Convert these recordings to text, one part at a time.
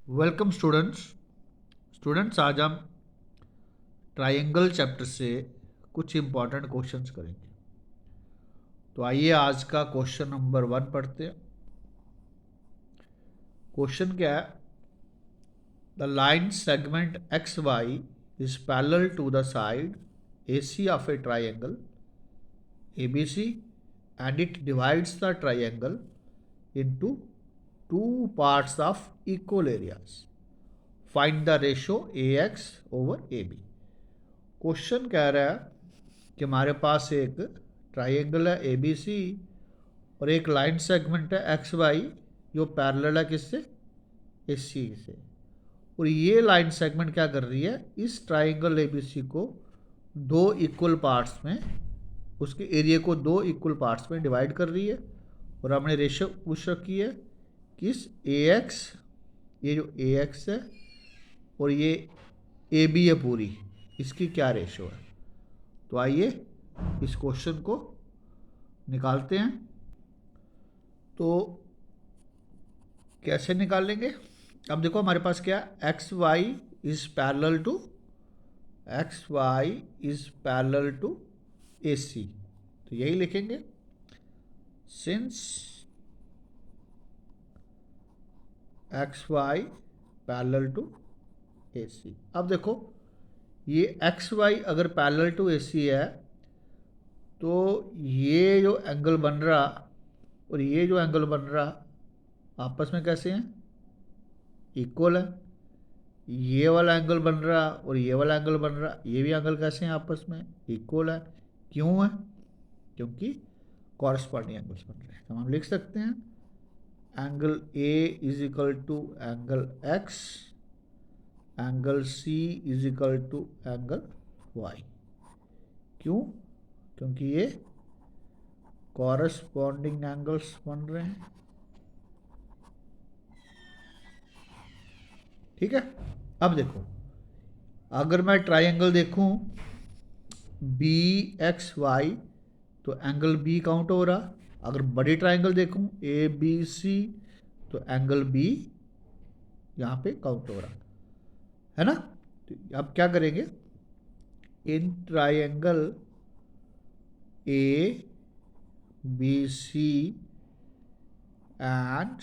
Welcome students. आज हम triangle chapter से कुछ इम्पॉर्टेंट क्वेश्चंस करेंगे। तो आइए आज का क्वेश्चन नंबर 1 पढ़ते हैं। क्वेश्चन क्या है? The line segment X Y is parallel to the side AC of a triangle ABC and it divides the triangle into two parts of equal areas. Find the ratio AX over AB. Question कह रहा है कि हमारे पास एक triangle है ABC और एक line segment है XY जो पैरेलल है किससे? AC से। और ये लाइन सेगमेंट क्या कर रही है? इस ट्राइंगल ABC को दो इक्वल पार्ट्स में, उसके एरिया को दो इक्वल पार्ट्स में डिवाइड कर रही है। और हमने रेशियो पूछ रखी है किस? AX, ये जो AX है और ये AB है पूरी, इसकी क्या रेशियो है। तो आइए इस क्वेश्चन को निकालते हैं। तो कैसे निकालेंगे? अब देखो हमारे पास क्या है, XY is parallel to AC। तो यही लिखेंगे, since XY parallel to AC। अब देखो ये XY अगर पैरेलल टू AC है तो ये जो एंगल बन रहा और ये जो एंगल बन रहा आपस में कैसे हैं? इक्वल है। ये वाला एंगल बन रहा और ये वाला एंगल बन रहा, ये भी एंगल कैसे हैं? आपस में इक्वल है। क्यों है? क्योंकि कॉरस्पॉन्डिंग एंगल्स बन रहे हैं। तो हम लिख सकते हैं angle A is equal to angle X, angle C is equal to angle Y। क्यों? क्योंकि ये कॉरस्पॉन्डिंग एंगल्स बन रहे हैं। ठीक है। अब देखो अगर मैं ट्राइंगल देखूं BXY तो एंगल B काउंट हो रहा। अगर बड़ी ट्राइंगल देखूं ABC तो एंगल B यहाँ पे काउंट हो रहा है ना। तो अब क्या करेंगे, in triangle ABC and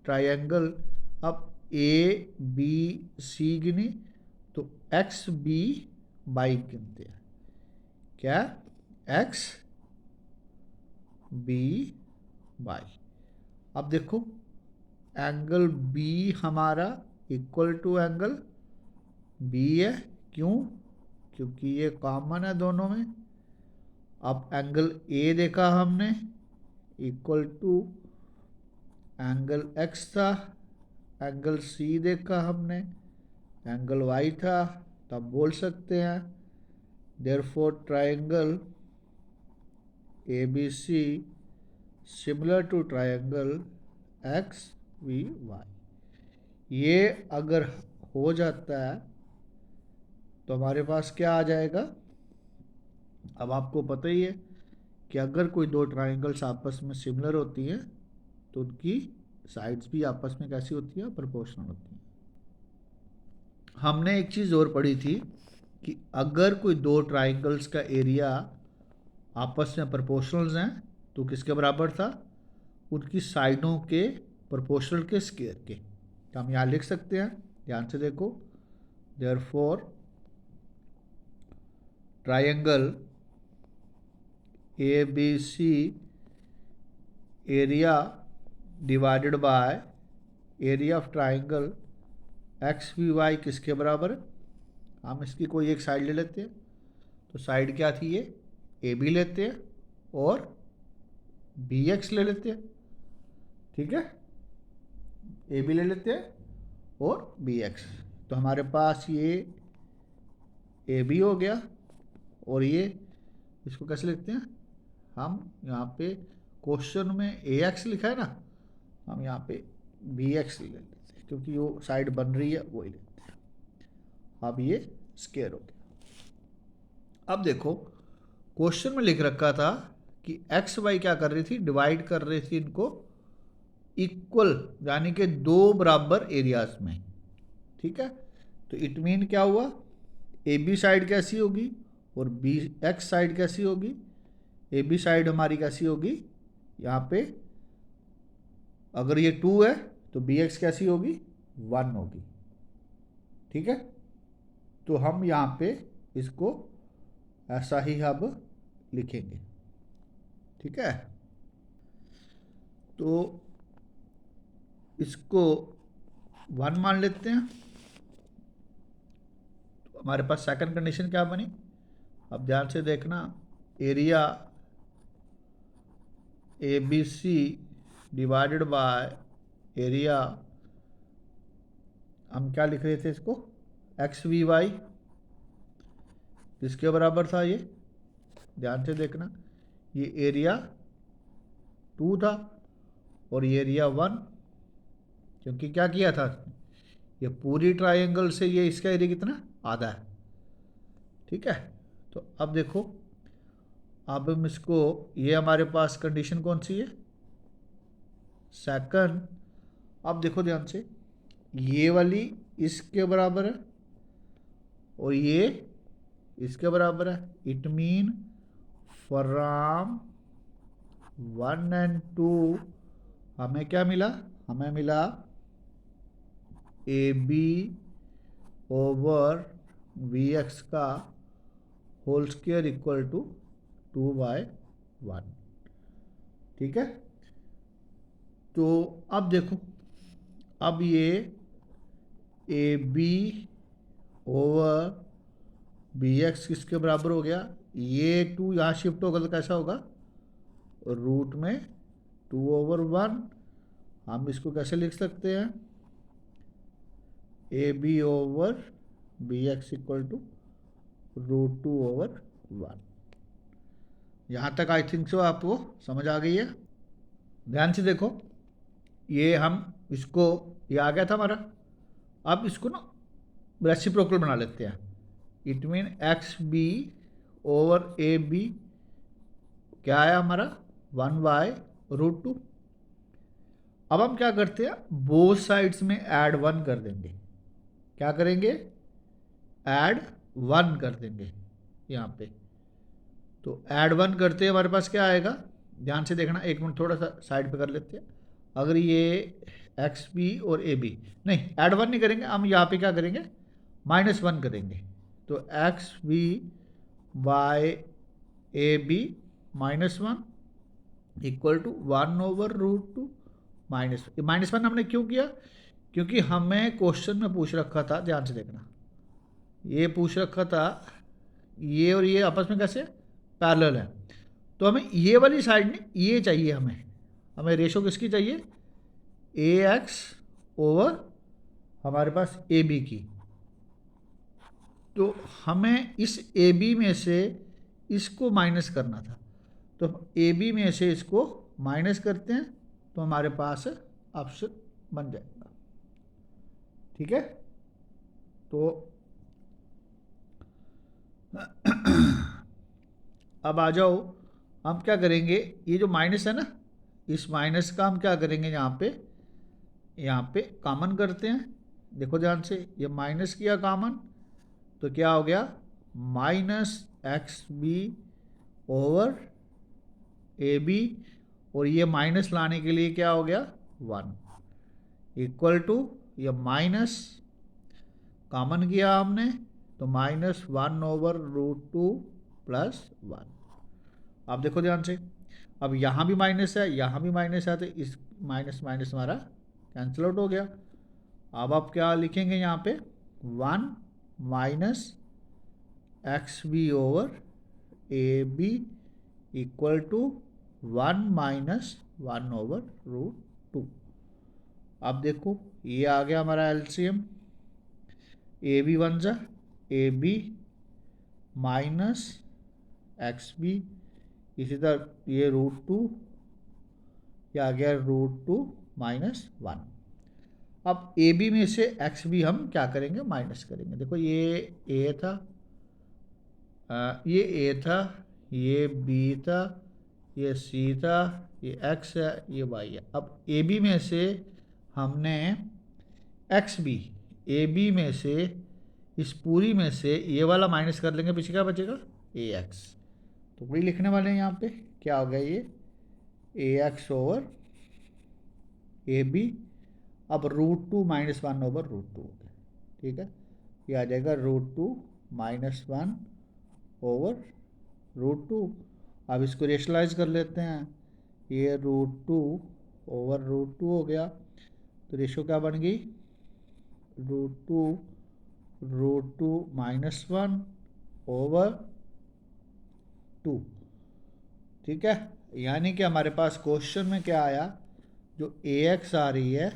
triangle, अब ABC गिनी तो XBY गिनते हैं। क्या? XBY। अब देखो एंगल B हमारा इक्वल टू एंगल B है। क्यों? क्योंकि ये कॉमन है दोनों में। अब एंगल A देखा हमने इक्वल टू एंगल X था, एंगल C देखा हमने एंगल Y था। तब बोल सकते हैं therefore triangle ABC similar to triangle XBY। ये अगर हो जाता है तो हमारे पास क्या आ जाएगा? अब आपको पता ही है कि अगर कोई दो ट्राइंगल्स आपस में सिमिलर होती हैं तो उनकी साइड्स भी आपस में कैसी होती हैं? प्रोपोर्शनल होती हैं। हमने एक चीज़ और पढ़ी थी कि अगर कोई दो ट्राइंगल्स का एरिया आपस में प्रोपोर्शनल्स हैं तो किसके बराबर था? उनकी साइडों के प्रोपोर्शनल के स्क्वायर के। तो हम यहाँ लिख सकते हैं, ध्यान से देखो, therefore triangle ABC area divided by area of triangle XBY किसके बराबर है? हम इसकी कोई एक साइड ले लेते हैं। तो साइड क्या थी? ये AB लेते हैं और BX ले लेते हैं। ठीक है, AB ले लेते हैं और BX। तो हमारे पास ये AB हो गया और ये इसको कैसे लिखते हैं? हम यहाँ पे क्वेश्चन में AX लिखा है ना, हम यहाँ पे BX ले लेते हैं क्योंकि वो साइड बन रही है वही लेते हैं। अब ये स्क्वायर हो गया। अब देखो क्वेश्चन में लिख रखा था कि XY क्या कर रही थी? डिवाइड कर रही थी इनको इक्वल यानी कि दो बराबर एरियाज में, ठीक है। तो इट मीन क्या हुआ, ए बी साइड कैसी होगी और बी एक्स साइड कैसी होगी। ए बी साइड हमारी कैसी होगी, यहाँ पे अगर ये 2 है तो बी एक्स कैसी होगी, 1 होगी, ठीक है। तो हम यहाँ पे इसको ऐसा ही अब लिखेंगे, ठीक है। तो इसको 1 मान लेते हैं। तो हमारे पास सेकंड कंडीशन क्या बनी, अब ध्यान से देखना, area A B C divided by area, हम क्या लिख रहे थे इसको, एक्स वी वाई, किसके बराबर था ये, ध्यान से देखना, ये एरिया 2 था और ये एरिया 1, क्योंकि क्या किया था, ये पूरी ट्रायंगल से ये इसका एरिया कितना, आधा है, ठीक है। तो अब देखो, अब हम इसको, ये हमारे पास कंडीशन कौन सी है, सेकंड। अब देखो ध्यान से, ये वाली इसके बराबर है और ये इसके बराबर है। इट मीन फ्रॉम 1 एंड 2 हमें क्या मिला, हमें मिला A B over V X का होल स्क्वायर इक्वल टू 2/1, ठीक है। तो अब देखो, अब ये A B over B X किसके बराबर हो गया, ये 2 यहाँ शिफ्ट होगा तो कैसा होगा, रूट में 2/1। हम इसको कैसे लिख सकते हैं, A B over B X equal to √2/1। यहाँ तक आई थिंक सो आपको समझ आ गई है। ध्यान से देखो, ये हम इसको, ये आ गया था हमारा, अब इसको ना रेसिप्रोकल बना लेते हैं। It mean X B over A B क्या आया हमारा, 1/√2। अब हम क्या करते हैं, बोथ साइड्स में ऐड 1 कर देंगे, क्या करेंगे, ऐड 1 कर देंगे यहाँ पे। तो ऐड 1 करते हैं, हमारे पास क्या आएगा, ध्यान से देखना, एक मिनट थोड़ा सा साइड पे कर लेते हैं। अगर ये एक्स बी और ए बी, नहीं ऐड 1 नहीं करेंगे, हम यहाँ पे क्या करेंगे, -1 करेंगे। तो X B by A B -1 equal to 1/√2 -1 हमने क्यों किया, क्योंकि हमें क्वेश्चन में पूछ रखा था, ध्यान से देखना, ये पूछ रखा था ये और ये आपस में कैसे पैरेलल है। तो हमें ये वाली साइड नहीं, ये चाहिए, हमें हमें रेशो किसकी चाहिए, ए एक्स ओवर हमारे पास ए बी की। तो हमें इस ए बी में से इसको माइनस करना था, तो ए बी में से इसको माइनस करते हैं तो हमारे पास ऑप्शन बन जाएगा, ठीक है। तो अब आ जाओ, हम क्या करेंगे, ये जो माइनस है ना, इस माइनस का हम क्या करेंगे, यहाँ पे कॉमन करते हैं। देखो ध्यान से, ये माइनस किया कॉमन तो क्या हो गया, -XB ओवर ए बी, और ये माइनस लाने के लिए क्या हो गया, 1 इक्वल टू, ये माइनस कॉमन किया हमने तो -1/√2 + 1। अब देखो ध्यान से, अब यहाँ भी माइनस है, यहाँ भी माइनस है, तो इस माइनस माइनस हमारा कैंसिल आउट हो गया। अब आप क्या लिखेंगे यहाँ पे, 1 -XB over A B equal to 1 - 1/√2। अब देखो, ये आ गया हमारा एलसीएम, ए बी 1 जा ए बी -XB, इसी तरह ये √2, ये आ गया √2 - 1। अब ए बी में से एक्स बी हम क्या करेंगे, माइनस करेंगे। देखो ये ए था, ये ए था, ये बी था, ये सी था, ये x है, ये y है। अब ए बी में से हमने एक्स बी, ए बी में से इस पूरी में से ये वाला माइनस कर लेंगे, पीछे क्या बचेगा, ए एक्स। तो वही लिखने वाले हैं यहाँ पे, क्या हो गया ये, ए एक्स ओवर ए बी। अब √2 -1 ओवर √2 हो गया, ठीक है। ये आ जाएगा √2 -1 ओवर √2। अब इसको रेशनलाइज कर लेते हैं, ये √2 ओवर √2 हो गया। तो रेशो क्या बन गई, √2 -1 ओवर 2, ठीक है। यानी कि हमारे पास क्वेश्चन में क्या आया, जो ए एक्स आ रही है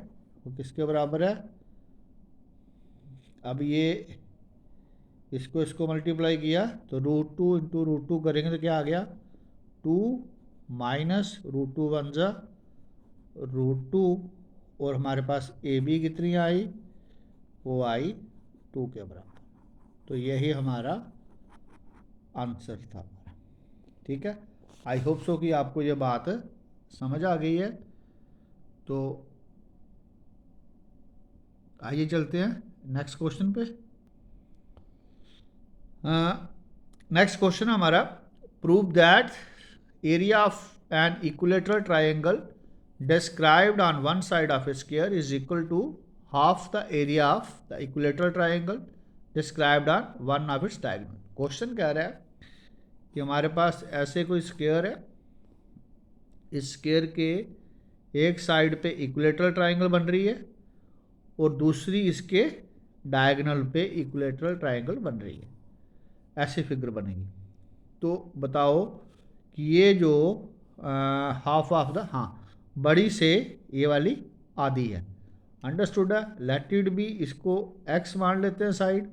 वो किसके बराबर है, अब ये इसको मल्टीप्लाई किया तो √2 इंटू √2 करेंगे तो क्या आ गया, 2 माइनस √2 बन जा √2, और हमारे पास ए बी कितनी आई, वो आई 2 के बराबर। तो यही हमारा आंसर था, ठीक है। आई होप सो कि आपको ये बात समझ आ गई है। तो आइए चलते हैं नेक्स्ट क्वेश्चन पे। नेक्स्ट क्वेश्चन हमारा, prove that area of an equilateral triangle described on one side of a square is equal to half the area of the equilateral triangle described on one of its diagonal। Question कह रहा है कि हमारे पास ऐसे कोई square है, इस square के एक साइड पे इक्विलेटरल ट्राइंगल बन रही है और दूसरी इसके डायगोनल पे इक्विलेटरल ट्राइंगल बन रही है, ऐसी फिगर बनेगी। तो बताओ कि ये जो हाफ ऑफ द, हाँ बड़ी से ये वाली आधी है, अंडरस्टूड है। लेट इट बी, इसको x मान लेते हैं साइड,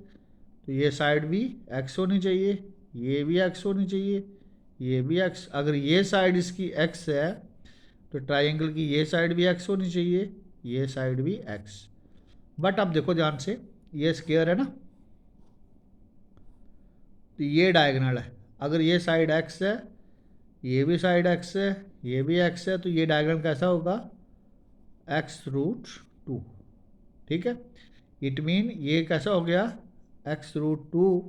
तो ये साइड भी x होनी चाहिए, ये भी x होनी चाहिए, ये भी x। अगर ये साइड इसकी x है तो ट्राइंगल की ये साइड भी x होनी चाहिए, ये साइड भी x। बट अब देखो ध्यान से, ये स्क्वायर है ना, तो ये डायगोनल है। अगर ये साइड x है, ये भी साइड x है, ये भी x है, तो ये डायगोनल कैसा होगा, x√2, ठीक है। इट मीन ये कैसा हो गया, x√2,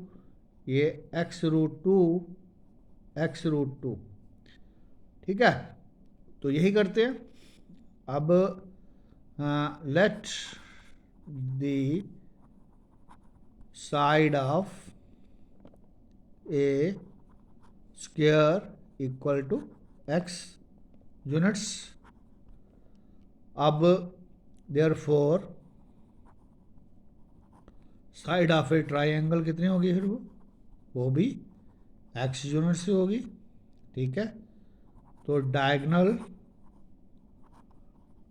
ये x√2, ठीक है। तो यही करते हैं। अब let the side of a square equal to x units. अब therefore side of a triangle कितनी होगी, फिर वो भी x यूनिट से होगी, ठीक है। तो डायगोनल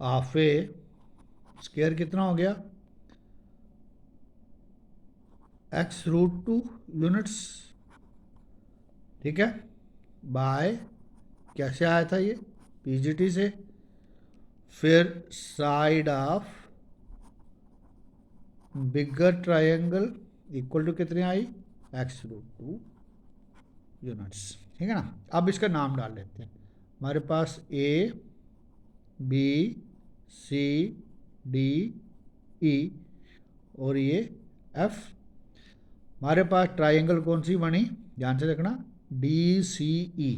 ऑफ ए स्क्वायर कितना हो गया, x√2 यूनिट्स, ठीक है। बाय कैसे आया था ये, पीजीटी से। फिर side of bigger triangle equal to कितनी आई, x√2 यूनिट्स, ठीक है ना। अब इसका नाम डाल लेते हैं। हमारे पास A B C D E और ये F। हमारे पास ट्रायंगल कौन सी बनी, ध्यान से देखना, DCE।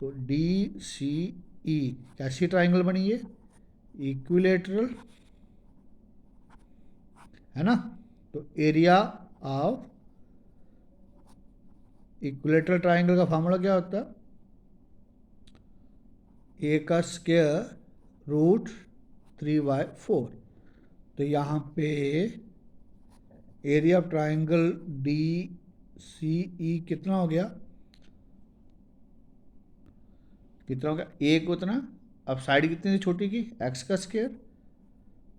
तो DCE कैसी ट्रायंगल बनी, ये इक्विलेटरल है ना। तो एरिया ऑफ इक्विलेटरल ट्रायंगल का फार्मूला क्या होता है, ए का स्क्वायर √3/4। तो यहाँ पे एरिया ऑफ ट्रायंगल DCE कितना हो गया, कितना हो गया, एक उतना। अब साइड कितनी थी छोटी की, x का स्क्वायर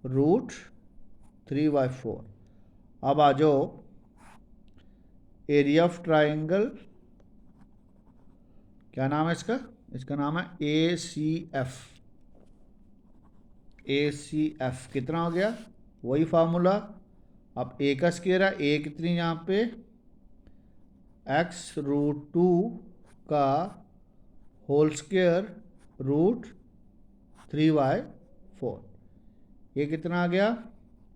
√3/4। अब आ जाओ एरिया ऑफ ट्राइंगल, क्या नाम है इसका, इसका नाम है ACF। ACF कितना हो गया, वही फार्मूला। अब A का स्क्वायर है, A कितनी यहाँ पे, x√2 का होल स्क्वायर √3/4। ये कितना आ गया,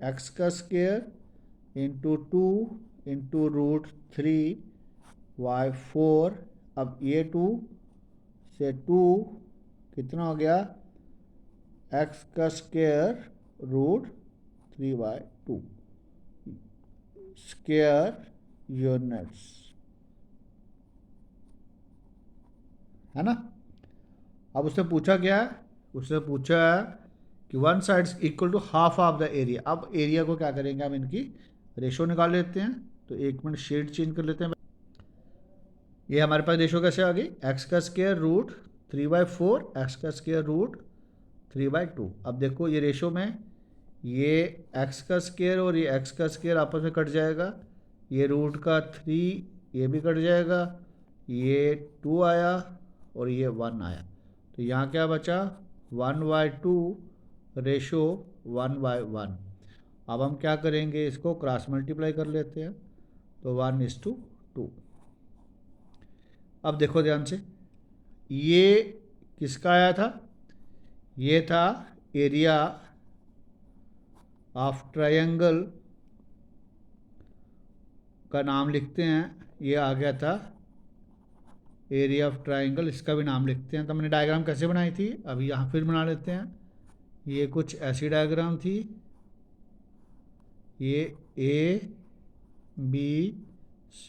x का स्क्वायर इंटू 2 इंटू √3/4। अब ये 2 से 2 कितना हो गया, x का स्क्वायर √3/2 स्क्वायर यूनिट्स, है ना। अब उससे पूछा क्या है, उससे पूछा है कि one side equal to half of the area. अब एरिया को क्या करेंगे, हम इनकी रेशो निकाल लेते हैं। तो 1 मिनट शेड चेंज कर लेते हैं। ये हमारे पास रेशो कैसे आ गई, x का स्क्वायर √3/4 x का स्क्वायर √3/2। अब देखो ये रेशो में ये x का स्क्वायर और ये x का स्क्वायर आपस में कट जाएगा, ये √3 ये भी कट जाएगा, ये 2 आया और ये 1 आया। तो यहाँ क्या बचा, 1/2 रेशो 1/1। अब हम क्या करेंगे, इसको क्रॉस मल्टीप्लाई कर लेते हैं। तो 1:2। अब देखो ध्यान से, ये किसका आया था, ये था एरिया ऑफ ट्रायंगल का नाम लिखते हैं, ये आ गया था एरिया ऑफ ट्रायंगल, इसका भी नाम लिखते हैं। तो हमने डायग्राम कैसे बनाई थी, अभी यहाँ फिर बना लेते हैं। ये कुछ ऐसी डायग्राम थी, ये A B C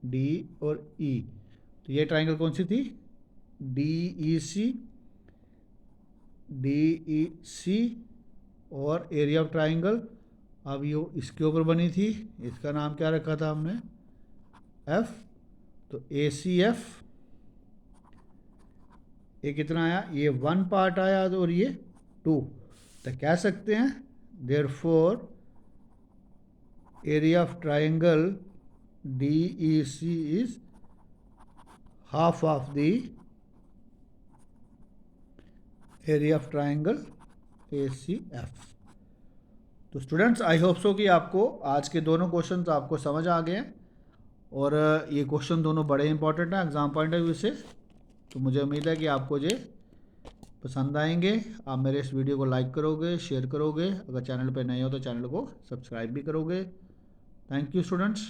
D और E। तो ये ट्रायंगल कौन सी थी, DEC और एरिया ऑफ ट्रायंगल अब ये इसके ऊपर बनी थी, इसका नाम क्या रखा था हमने, F। तो ACF, ये कितना आया, ये 1 पार्ट आया और ये 2। तो कह सकते हैं therefore area of triangle DEC is half of the area of triangle ACF। तो स्टूडेंट्स आई होप सो कि आपको आज के दोनों क्वेश्चंस आपको समझ आ गए हैं, और ये क्वेश्चन दोनों बड़े इंपॉर्टेंट हैं एग्ज़ाम पॉइंट ऑफ व्यू से। तो मुझे उम्मीद है कि आपको ये पसंद आएंगे। आप मेरे इस वीडियो को लाइक करोगे, शेयर करोगे, अगर चैनल पर नए हो तो चैनल को सब्सक्राइब भी करोगे। Thank you students.